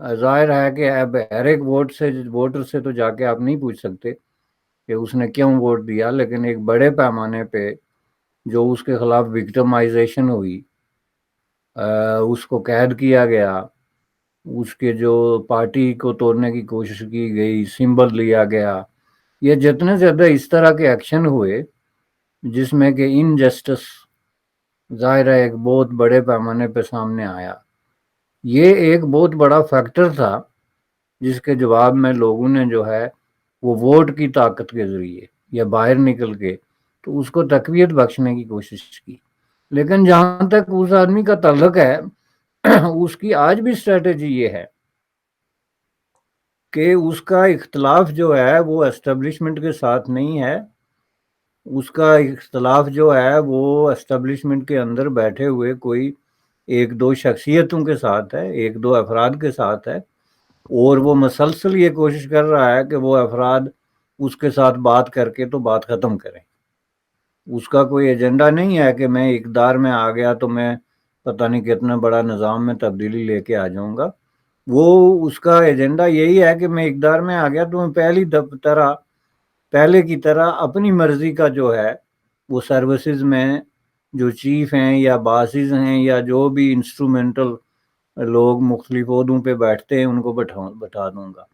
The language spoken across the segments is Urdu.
ظاہر ہے کہ اب ہر ایک ووٹر سے تو جا کے آپ نہیں پوچھ سکتے کہ اس نے کیوں ووٹ دیا، لیکن ایک بڑے پیمانے پہ جو اس کے خلاف وکٹمائزیشن ہوئی، اس کو قید کیا گیا، اس کے جو پارٹی کو توڑنے کی کوشش کی گئی، سمبل لیا گیا، یہ جتنے زیادہ اس طرح کے ایکشن ہوئے جس میں کہ انجسٹس ظاہر ہے ایک بہت بڑے پیمانے پہ سامنے آیا، یہ ایک بہت بڑا فیکٹر تھا جس کے جواب میں لوگوں نے جو ہے وہ ووٹ کی طاقت کے ذریعے یا باہر نکل کے تو اس کو تقویت بخشنے کی کوشش کی۔ لیکن جہاں تک اس آدمی کا تعلق ہے، اس کی آج بھی اسٹریٹجی یہ ہے کہ اس کا اختلاف جو ہے وہ اسٹیبلشمنٹ کے ساتھ نہیں ہے، اس کا اختلاف جو ہے وہ اسٹیبلشمنٹ کے اندر بیٹھے ہوئے کوئی ایک دو شخصیتوں کے ساتھ ہے، ایک دو افراد کے ساتھ ہے، اور وہ مسلسل یہ کوشش کر رہا ہے کہ وہ افراد اس کے ساتھ بات کر کے تو بات ختم کریں۔ اس کا کوئی ایجنڈا نہیں ہے کہ میں اقتدار میں آ گیا تو میں پتہ نہیں کتنا بڑا نظام میں تبدیلی لے کے آ جاؤں گا۔ وہ اس کا ایجنڈا یہی ہے کہ میں اقتدار میں آ گیا تو میں پہلے کی طرح اپنی مرضی کا جو ہے وہ سروسز میں جو چیف ہیں یا باسز ہیں یا جو بھی انسٹرومنٹل لوگ مختلف عہدوں پہ بیٹھتے ہیں ان کو بٹھا دوں گا۔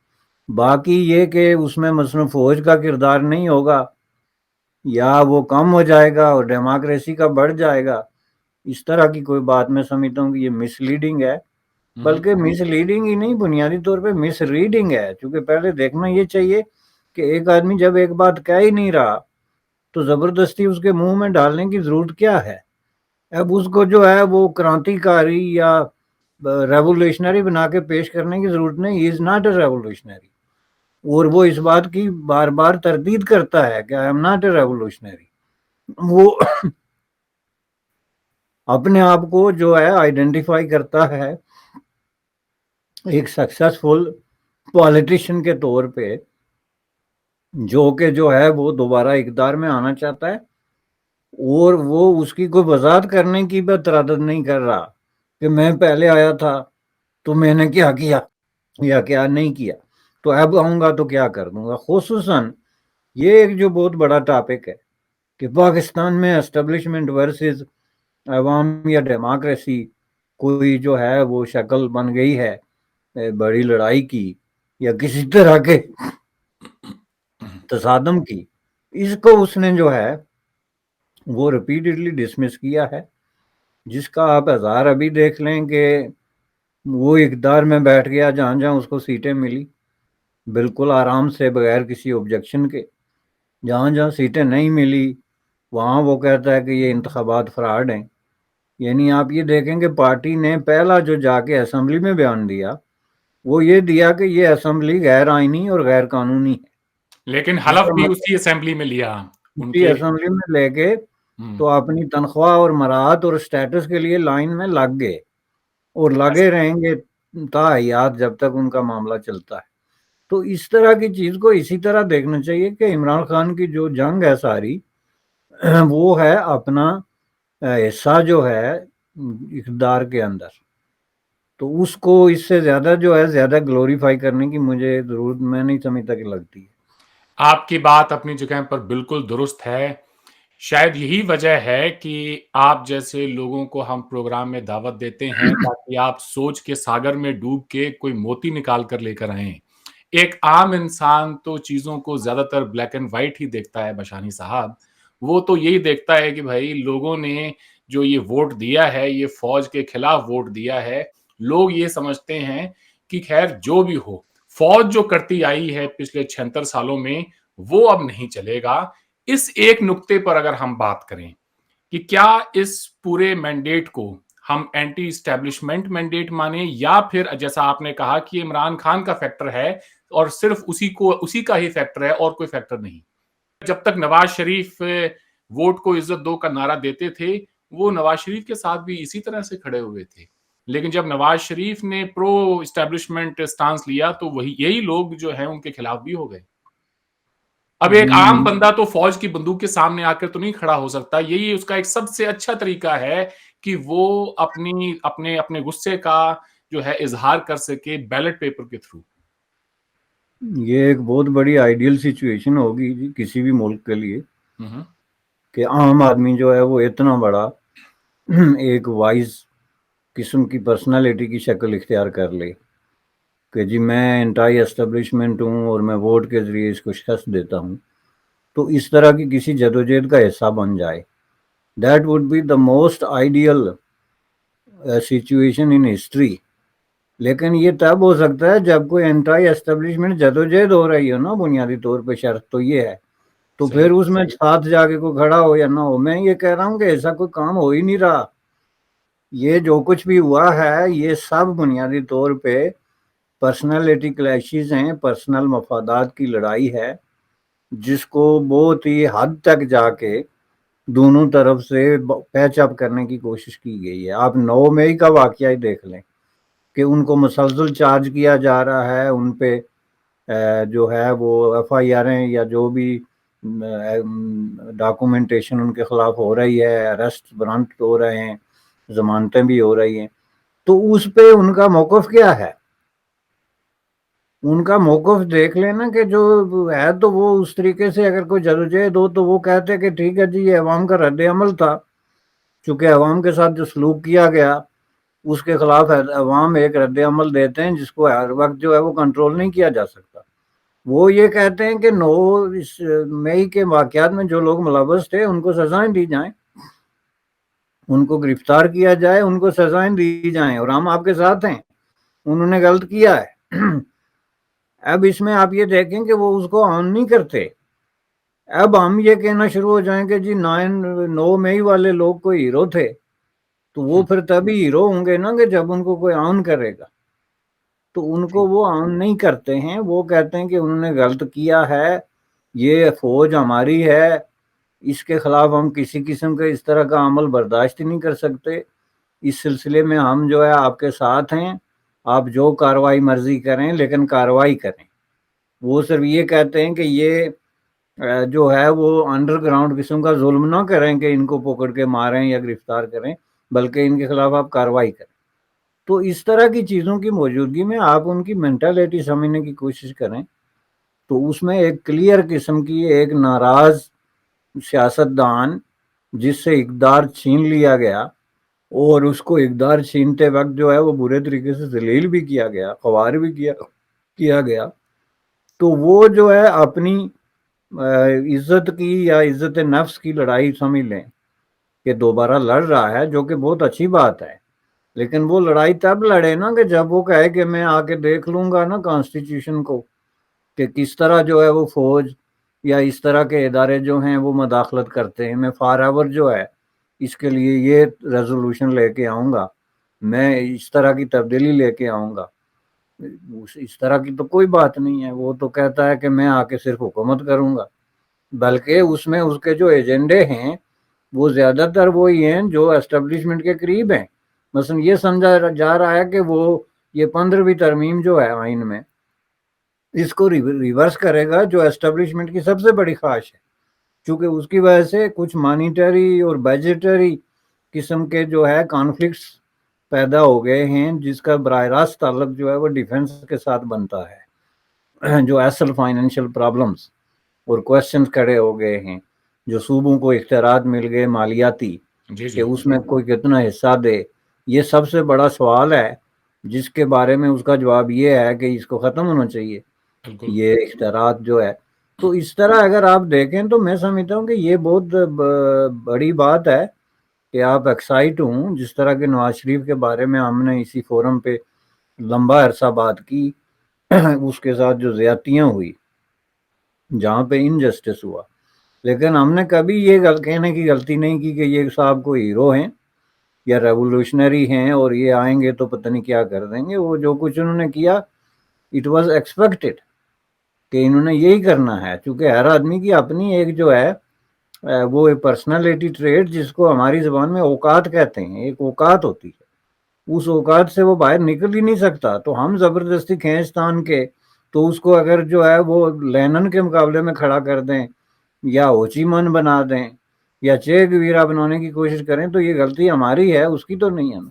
باقی یہ کہ اس میں مثلا فوج کا کردار نہیں ہوگا یا وہ کم ہو جائے گا اور ڈیموکریسی کا بڑھ جائے گا، اس طرح کی کوئی بات میں سمجھتا ہوں کہ یہ مس لیڈنگ ہے، بلکہ مس لیڈنگ ہی نہیں، بنیادی طور پہ مس ریڈنگ ہے، کیونکہ پہلے دیکھنا یہ چاہیے کہ ایک آدمی جب ایک بات کہہ ہی نہیں رہا تو زبردستی اس کے منہ میں ڈالنے کی ضرورت کیا ہے؟ اب اس کو جو ہے وہ کرانتی کاری یا ریولیوشنری بنا کے پیش کرنے کی ضرورت نہیں، ہی از ناٹ اے ریولیوشنری، اور وہ اس بات کی بار بار تردید کرتا ہے کہ I am not a revolutionary. وہ اپنے آپ کو جو ہے آئیڈینٹیفائی کرتا ہے ایک سکسیسفل پالیٹیشین کے طور پہ، جو کہ جو ہے وہ دوبارہ اقتدار میں آنا چاہتا ہے، اور وہ اس کی کوئی وضاحت کرنے کی بھی تردد نہیں کر رہا کہ میں پہلے آیا تھا تو میں نے کیا کیا یا کیا نہیں کیا، تو اب آؤں گا تو کیا کر دوں گا۔ خصوصاً یہ ایک جو بہت بڑا ٹاپک ہے کہ پاکستان میں اسٹیبلشمنٹ ورسز عوام یا ڈیموکریسی کوئی جو ہے وہ شکل بن گئی ہے بڑی لڑائی کی یا کسی طرح کے تصادم کی، اس کو اس نے جو ہے وہ ریپیٹڈلی ڈسمس کیا ہے، جس کا آپ اظہار ابھی دیکھ لیں کہ وہ اقتدار میں بیٹھ گیا جہاں جہاں اس کو سیٹیں ملی بالکل آرام سے بغیر کسی آبجیکشن کے، جہاں جہاں سیٹیں نہیں ملی وہاں وہ کہتا ہے کہ یہ انتخابات فراڈ ہیں۔ یعنی آپ یہ دیکھیں کہ پارٹی نے پہلا جو جا کے اسمبلی میں بیان دیا وہ یہ دیا کہ یہ اسمبلی غیر آئینی اور غیر قانونی ہے، لیکن جس حلف کا بھی مطلب اسی اسمبلی میں لیا ان اسی کے۔ اسمبلی میں لے کے تو اپنی تنخواہ اور مراعات اور سٹیٹس کے لیے لائن میں لگ گئے اور لگے رہیں گے تا حیات جب تک ان کا معاملہ چلتا ہے۔ تو اس طرح کی چیز کو اسی طرح دیکھنا چاہیے کہ عمران خان کی جو جنگ ہے ساری وہ ہے اپنا حصہ جو ہے اقتدار کے اندر، تو اس کو اس سے زیادہ جو ہے زیادہ گلوریفائی کرنے کی مجھے ضرورت میں نہیں سمجھتا کہ لگتی ہے۔ آپ کی بات اپنی جگہ پر بالکل درست ہے، شاید یہی وجہ ہے کہ آپ جیسے لوگوں کو ہم پروگرام میں دعوت دیتے ہیں تاکہ آپ سوچ کے ساگر میں ڈوب کے کوئی موتی نکال کر لے کر آئیں۔ ایک عام انسان تو چیزوں کو زیادہ تر بلیک اینڈ وائٹ ہی دیکھتا ہے بشانی صاحب، وہ تو یہی دیکھتا ہے کہ بھائی لوگوں نے جو یہ ووٹ دیا ہے یہ فوج کے خلاف ووٹ دیا ہے، لوگ یہ سمجھتے ہیں کہ خیر جو بھی ہو فوج جو کرتی آئی ہے پچھلے 76 سالوں میں وہ اب نہیں چلے گا۔ اس ایک نقطے پر اگر ہم بات کریں کہ کیا اس پورے مینڈیٹ کو ہم اینٹی اسٹیبلشمنٹ مینڈیٹ مانیں یا پھر جیسا آپ نے کہا کہ عمران خان کا فیکٹر ہے اور صرف اسی کا ہی فیکٹر ہے اور کوئی فیکٹر نہیں۔ جب تک نواز شریف ووٹ کو عزت دو کا نعرہ دیتے تھے وہ نواز شریف کے ساتھ بھی اسی طرح سے کھڑے ہوئے تھے، لیکن جب نواز شریف نے پرو اسٹیبلشمنٹ سٹانس لیا تو یہی لوگ جو ہیں ان کے خلاف بھی ہو گئے۔ اب ایک عام بندہ تو فوج کی بندوق کے سامنے آ کر تو نہیں کھڑا ہو سکتا، یہی اس کا ایک سب سے اچھا طریقہ ہے کہ وہ اپنے غصے کا جو ہے اظہار کر سکے بیلٹ پیپر کے تھرو. یہ ایک بہت بڑی آئیڈیل سچویشن ہوگی جی کسی بھی ملک کے لیے کہ عام آدمی جو ہے وہ اتنا بڑا ایک وائز قسم کی پرسنالٹی کی شکل اختیار کر لے کہ جی میں انٹائی اسٹیبلشمنٹ ہوں اور میں ووٹ کے ذریعے اس کو شکست دیتا ہوں، تو اس طرح کی کسی جدوجہد کا حصہ بن جائے. That would be the most ideal situation in history. لیکن یہ تب ہو سکتا ہے جب کوئی انٹائی اسٹیبلشمنٹ جدوجہد ہو رہی ہو نا، بنیادی طور پہ شرط تو یہ ہے، تو پھر اس میں ساتھ جا کے کوئی کھڑا ہو یا نہ ہو. میں یہ کہہ رہا ہوں کہ ایسا کوئی کام ہو ہی نہیں رہا. یہ جو کچھ بھی ہوا ہے یہ سب بنیادی طور پہ پرسنالٹی کلیشز ہیں، پرسنل مفادات کی لڑائی ہے، جس کو بہت ہی حد تک جا کے دونوں طرف سے پیچ اپ کرنے کی کوشش کی گئی ہے. آپ 9 مئی کا واقعہ ہی دیکھ لیں کہ ان کو مسلسل چارج کیا جا رہا ہے، ان پہ جو ہے وہ ایف آئی آریں یا جو بھی ڈاکومنٹیشن ان کے خلاف ہو رہی ہے، اریسٹ وارنٹ ہو رہے ہیں، ضمانتیں بھی ہو رہی ہیں. تو اس پہ ان کا موقف کیا ہے؟ ان کا موقف دیکھ لینا کہ جو ہے تو وہ اس طریقے سے اگر کوئی جدوجہد ہو تو وہ کہتے کہ ٹھیک ہے جی یہ عوام کا رد عمل تھا، چونکہ عوام کے ساتھ جو سلوک کیا گیا اس کے خلاف عوام ایک رد عمل دیتے ہیں جس کو ہر وقت جو ہے وہ کنٹرول نہیں کیا جا سکتا. وہ یہ کہتے ہیں کہ 9 مئی کے واقعات میں جو لوگ ملوث تھے ان کو سزائیں دی جائیں، ان کو گرفتار کیا جائے، ان کو سزائیں دی جائیں، اور ہم آپ کے ساتھ ہیں، انہوں نے غلط کیا ہے. اب اس میں آپ یہ دیکھیں کہ وہ اس کو آن نہیں کرتے. اب ہم یہ کہنا شروع ہو جائیں کہ جی 9 مئی والے لوگ کوئی ہیرو تھے، تو وہ پھر تبھی ہیرو ہوں گے نا کہ جب ان کو کوئی آن کرے گا. تو ان کو وہ آن نہیں کرتے ہیں، وہ کہتے ہیں کہ انہوں نے غلط کیا ہے، یہ فوج ہماری ہے، اس کے خلاف ہم کسی قسم کے اس طرح کا عمل برداشت نہیں کر سکتے. اس سلسلے میں ہم جو ہے آپ کے ساتھ ہیں، آپ جو کارروائی مرضی کریں لیکن کارروائی کریں. وہ صرف یہ کہتے ہیں کہ یہ جو ہے وہ انڈر گراؤنڈ قسم کا ظلم نہ کریں کہ ان کو پکڑ کے ماریں یا گرفتار کریں، بلکہ ان کے خلاف آپ کارروائی کریں. تو اس طرح کی چیزوں کی موجودگی میں آپ ان کی مینٹالٹی سمجھنے کی کوشش کریں تو اس میں ایک کلیئر قسم کی ایک ناراض سیاستدان جس سے اقتدار چھین لیا گیا، اور اس کو اقتدار چھینتے وقت جو ہے وہ برے طریقے سے ذلیل بھی کیا گیا، خوار بھی کیا گیا، تو وہ جو ہے اپنی عزت کی یا عزت نفس کی لڑائی سمجھ لیں کہ دوبارہ لڑ رہا ہے، جو کہ بہت اچھی بات ہے. لیکن وہ لڑائی تب لڑے نا کہ جب وہ کہے کہ میں آ کے دیکھ لوں گا نا کانسٹیٹیوشن کو کہ کس طرح جو ہے وہ فوج یا اس طرح کے ادارے جو ہیں وہ مداخلت کرتے ہیں. میں فار ایور جو ہے اس کے لیے یہ ریزولوشن لے کے آؤں گا، میں اس طرح کی تبدیلی لے کے آؤں گا. اس طرح کی تو کوئی بات نہیں ہے. وہ تو کہتا ہے کہ میں آ کے صرف حکومت کروں گا، بلکہ اس میں اس کے جو ایجنڈے ہیں وہ زیادہ تر وہی ہیں جو اسٹیبلشمنٹ کے قریب ہیں. مثلا یہ سمجھا جا رہا ہے کہ وہ یہ 15ویں ترمیم جو ہے آئین میں اس کو ریورس کرے گا، جو اسٹیبلشمنٹ کی سب سے بڑی خواہش ہے، چونکہ اس کی وجہ سے کچھ مانیٹری اور بجٹری قسم کے جو ہے کانفلکٹس پیدا ہو گئے ہیں، جس کا براہ راست تعلق جو ہے وہ ڈیفنس کے ساتھ بنتا ہے. جو اصل فائنینشیل پرابلمز اور کوشچنز کھڑے ہو گئے ہیں، جو صوبوں کو اختیارات مل گئے مالیاتی کہ اس میں کوئی کتنا حصہ دے، یہ سب سے بڑا سوال ہے جس کے بارے میں اس کا جواب یہ ہے کہ اس کو ختم ہونا چاہیے یہ اختیارات جو ہے. تو اس طرح اگر آپ دیکھیں تو میں سمجھتا ہوں کہ یہ بہت بڑی بات ہے کہ آپ ایکسائٹ ہوں. جس طرح کہ نواز شریف کے بارے میں ہم نے اسی فورم پہ لمبا عرصہ بات کی، اس کے ساتھ جو زیادتیاں ہوئی، جہاں پہ انجسٹس ہوا، لیکن ہم نے کبھی یہ کہنے کی غلطی نہیں کی کہ یہ صاحب کو ہیرو ہیں یا ریولوشنری ہیں اور یہ آئیں گے تو پتہ نہیں کیا کر دیں گے. وہ جو کچھ انہوں نے کیا اٹ واز ایکسپیکٹڈ کہ انہوں نے یہی کرنا ہے، چونکہ ہر آدمی کی اپنی ایک جو ہے وہ پرسنالٹی ٹریٹ جس کو ہماری زبان میں اوقات کہتے ہیں، ایک اوقات ہوتی ہے، اس اوقات سے وہ باہر نکل ہی نہیں سکتا. تو ہم زبردستی کھینچ تان کے تو اس کو اگر جو ہے وہ لینن کے مقابلے میں کھڑا کر دیں یا ہوچی من بنا دیں یا چے گویرا بنانے کی کوشش کریں تو یہ غلطی ہماری ہے، اس کی تو نہیں ہے نا.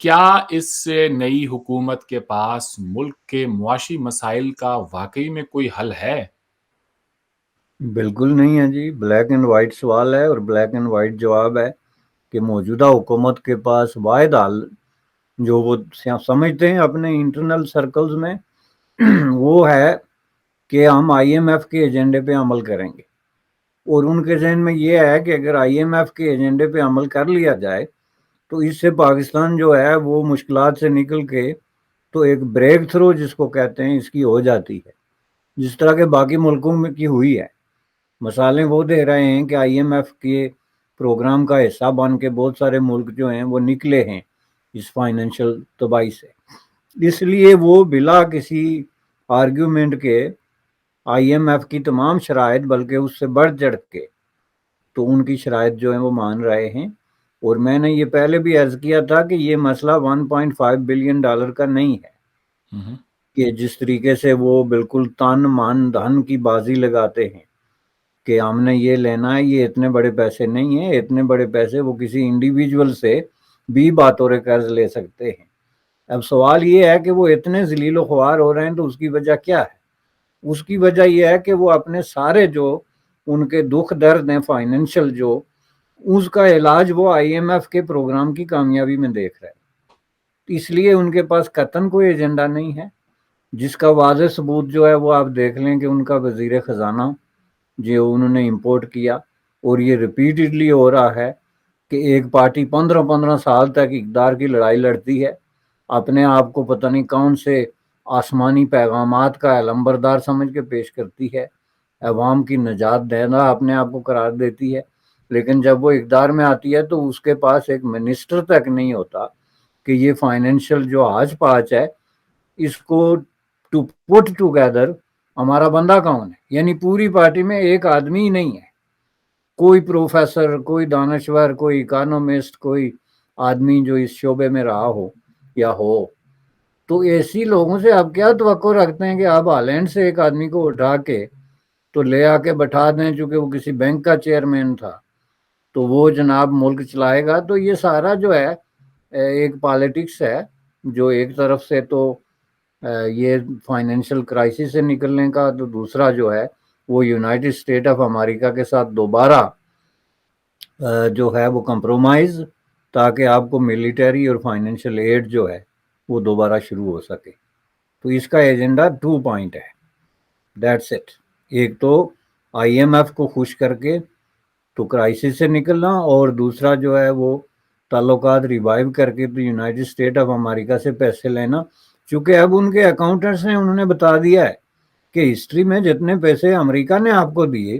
کیا اس نئی حکومت کے پاس ملک کے معاشی مسائل کا واقعی میں کوئی حل ہے؟ بالکل نہیں ہے جی، بلیک اینڈ وائٹ سوال ہے اور بلیک اینڈ وائٹ جواب ہے کہ موجودہ حکومت کے پاس واحد حل جو وہ سمجھتے ہیں اپنے انٹرنل سرکلز میں وہ ہے کہ ہم آئی ایم ایف کے ایجنڈے پہ عمل کریں گے، اور ان کے ذہن میں یہ ہے کہ اگر آئی ایم ایف کے ایجنڈے پہ عمل کر لیا جائے تو اس سے پاکستان جو ہے وہ مشکلات سے نکل کے تو ایک بریک تھرو جس کو کہتے ہیں اس کی ہو جاتی ہے، جس طرح کے باقی ملکوں میں کی ہوئی ہے۔ مثالیں وہ دے رہے ہیں کہ آئی ایم ایف کے پروگرام کا حصہ بن کے بہت سارے ملک جو ہیں وہ نکلے ہیں اس فائنینشیل تباہی سے، اس لیے وہ بلا کسی آرگیومنٹ کے آئی ایم ایف کی تمام شرائط بلکہ اس سے بڑھ چڑھ کے تو ان کی شرائط جو ہیں وہ مان رہے ہیں۔ اور میں نے یہ پہلے بھی عرض کیا تھا کہ یہ مسئلہ 1.5 بلین ڈالر کا نہیں ہے کہ جس طریقے سے وہ بالکل تن من دھن کی بازی لگاتے ہیں کہ ہم نے یہ لینا ہے، یہ اتنے بڑے پیسے نہیں ہیں، اتنے بڑے پیسے وہ کسی انڈیویجول سے بھی بطور قرض لے سکتے ہیں۔ اب سوال یہ ہے کہ وہ اتنے ذلیل و خوار ہو رہے ہیں تو اس کی وجہ کیا ہے؟ اس کی وجہ یہ ہے کہ وہ اپنے سارے جو ان کے دکھ درد ہیں فائنینشیل جو اس کا علاج وہ آئی ایم ایف کے پروگرام کی کامیابی میں دیکھ رہے ہیں، اس لیے ان کے پاس قطعاً کوئی ایجنڈا نہیں ہے، جس کا واضح ثبوت جو ہے وہ آپ دیکھ لیں کہ ان کا وزیر خزانہ جو انہوں نے امپورٹ کیا، اور یہ ریپیٹڈلی ہو رہا ہے کہ ایک پارٹی 15 سال تک اقتدار کی لڑائی لڑتی ہے، اپنے آپ کو پتہ نہیں کون سے آسمانی پیغامات کا علمبردار سمجھ کے پیش کرتی ہے، عوام کی نجات دہندہ اپنے آپ کو قرار دیتی ہے، لیکن جب وہ اقتدار میں آتی ہے تو اس کے پاس ایک منسٹر تک نہیں ہوتا کہ یہ فائنینشیل جو آج پاچ ہے اس کو ٹو پٹ ٹوگیدر ہمارا بندہ کون ہے، یعنی پوری پارٹی میں ایک آدمی ہی نہیں ہے، کوئی پروفیسر، کوئی دانشور، کوئی اکانومسٹ، کوئی آدمی جو اس شعبے میں رہا ہو یا ہو۔ تو ایسی لوگوں سے آپ کیا توقع رکھتے ہیں کہ آپ ہالینڈ سے ایک آدمی کو اٹھا کے تو لے آ کے بٹھا دیں، چونکہ وہ کسی بینک کا چیئرمین تھا تو وہ جناب ملک چلائے گا؟ تو یہ سارا جو ہے ایک پالیٹکس ہے، جو ایک طرف سے تو یہ فائنینشیل کرائسس سے نکلنے کا، تو دوسرا جو ہے وہ یونائٹڈ اسٹیٹ آف امریکہ کے ساتھ دوبارہ جو ہے وہ کمپرومائز، تاکہ آپ کو ملٹری اور فائنینشیل ایڈ جو ہے وہ دوبارہ شروع ہو سکے۔ تو اس کا ایجنڈا 2 پوائنٹ ہے، دیٹس اٹ۔ ایک تو آئی ایم ایف کو خوش کر کے تو کرائسس سے نکلنا، اور دوسرا جو ہے وہ تعلقات ریوائیو کر کے تو یونائٹڈ اسٹیٹ آف امریکہ سے پیسے لینا، چونکہ اب ان کے اکاؤنٹنٹس نے انہوں نے بتا دیا ہے کہ ہسٹری میں جتنے پیسے امریکہ نے آپ کو دیے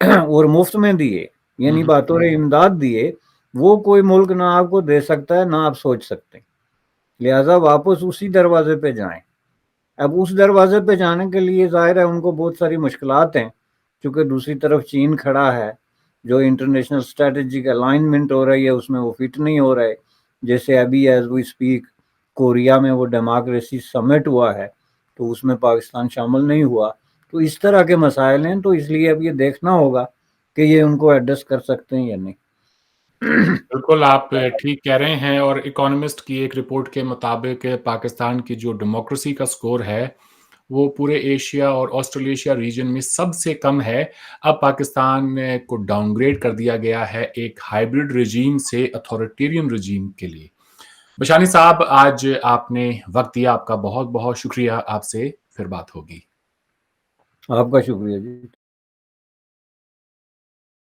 اور مفت میں دیے، یعنی بطور امداد دیے، وہ کوئی ملک نہ آپ کو دے سکتا ہے، نہ آپ سوچ سکتے، لہٰذا واپس اسی دروازے پہ جائیں۔ اب اس دروازے پہ جانے کے لیے ظاہر ہے ان کو بہت ساری مشکلات ہیں، چونکہ دوسری طرف چین کھڑا ہے، جو انٹرنیشنل اسٹریٹجک الائنمنٹ ہو رہی ہے اس میں وہ فٹ نہیں ہو رہے، جیسے ابھی ایز وی اسپیک کوریا میں وہ ڈیموکریسی سمٹ ہوا ہے تو اس میں پاکستان شامل نہیں ہوا۔ تو اس طرح کے مسائل ہیں، تو اس لیے اب یہ دیکھنا ہوگا کہ یہ ان کو ایڈجسٹ کر سکتے ہیں یا نہیں۔ بالکل آپ ٹھیک کہہ رہے ہیں، اور اکانومسٹ کی ایک رپورٹ کے مطابق پاکستان کی جو ڈیموکریسی کا سکور ہے وہ پورے ایشیا اور آسٹریلیشیا ریجن میں سب سے کم ہے۔ اب پاکستان کو ڈاؤن گریڈ کر دیا گیا ہے ایک ہائیبرڈ رجیم سے اتھارٹیرین رجیم کے لیے۔ بشانی صاحب، آج آپ نے وقت دیا، آپ کا بہت بہت شکریہ، آپ سے پھر بات ہوگی۔ آپ کا شکریہ جی۔